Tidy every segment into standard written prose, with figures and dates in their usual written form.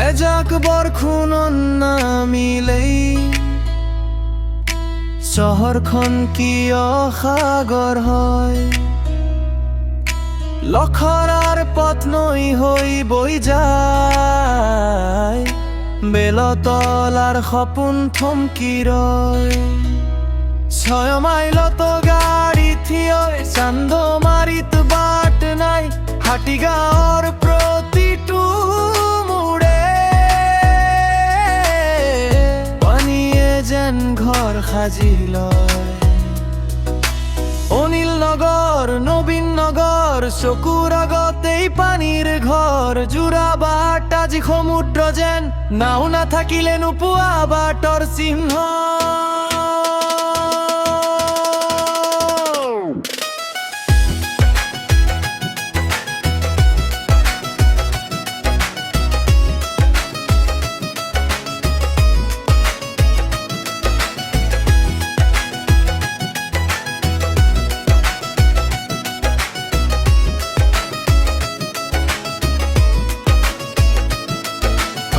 এজাক বৰষুণত নামিলেই চহৰখন কিয় সাগৰ হয়, লখৰাৰ পথ নৈ হৈ বৈ যায়, বেলতলাৰ সপোন থমকি ৰয়। 6 মাইলত গাড়ী থিয় চান্দমাৰীত বাট নাই, হাতীগাঁৱৰ প্ৰতিটো মোৰে পানীয়ে যেন ঘৰ সাজি লয়। অনিল নগৰ, নবীন নগৰ, চকুৰ আগতেই পানীৰ ঘৰ। যোৰাবাট আজি সমুদ্ৰ যেন, নাও নাথাকিলে নোপোৱা বাটৰ চিহ্ন।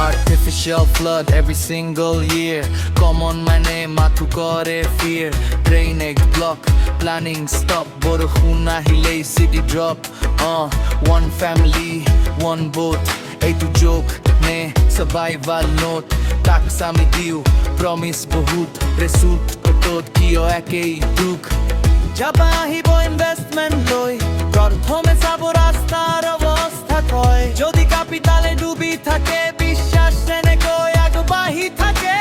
Artificial flood every single year. Common my name, matu kore fear. Drainage block, planning stop. Borokhun nahile city drop. One family, one boat. Ei tu joke ne survival note. Tax ami diu, promise bahut. Result kotot kiyo ekei duk. Jaba ahibo investment loi. Prothome sabo rastar obostha koy. Jodi capitale dubi thake থাকে।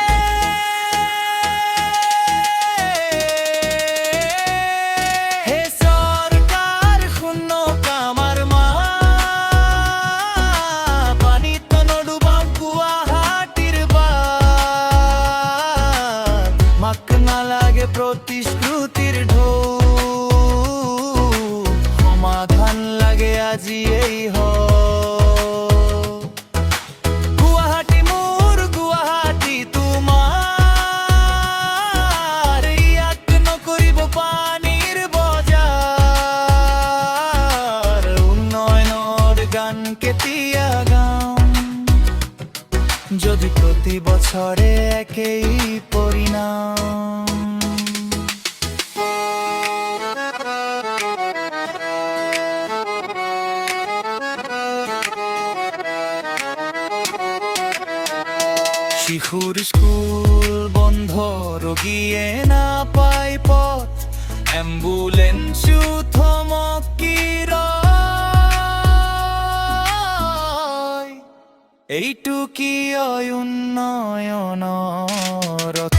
হে সরকার শূন্য কামার মা, পানিত নডুবা গুৱাহাটীৰ but. মাক নালাগে প্ৰতিশ্ৰুতিৰ ঢৌ, সমাধান লাগে আজি এই কেতিয়া গাম, যদি প্রতি বছরে একই পরিণাম। শিশুর স্কুল বন্ধ, রোগীয়ে না পায় পথ, অ্যাম্বুলেন্স থমকির। এইটু কি উন্নয়নৰ ৰথ?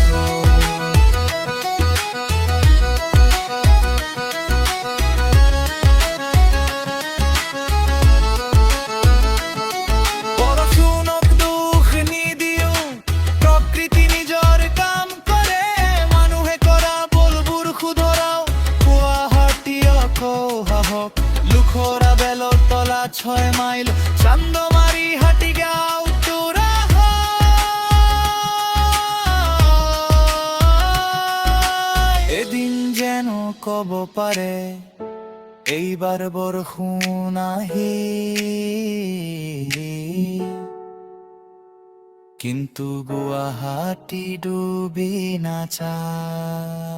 বৰষুণক দুখ নিদিও, প্ৰকৃতি নিজৰ কাম কৰে। মানুহে কৰা বলবোৰ শুধৰাও, গুৱাহাটী আকৌ সাহস। লুখৰা বেলতলা 6 মাইল, চান্দমাৰী হাতীগাঁও তোৰা এদিন যেন কব পাৰে এইবাৰ বৰষুণ আহিল, কিন্তু গুৱাহাটী ডুবি নাযায়।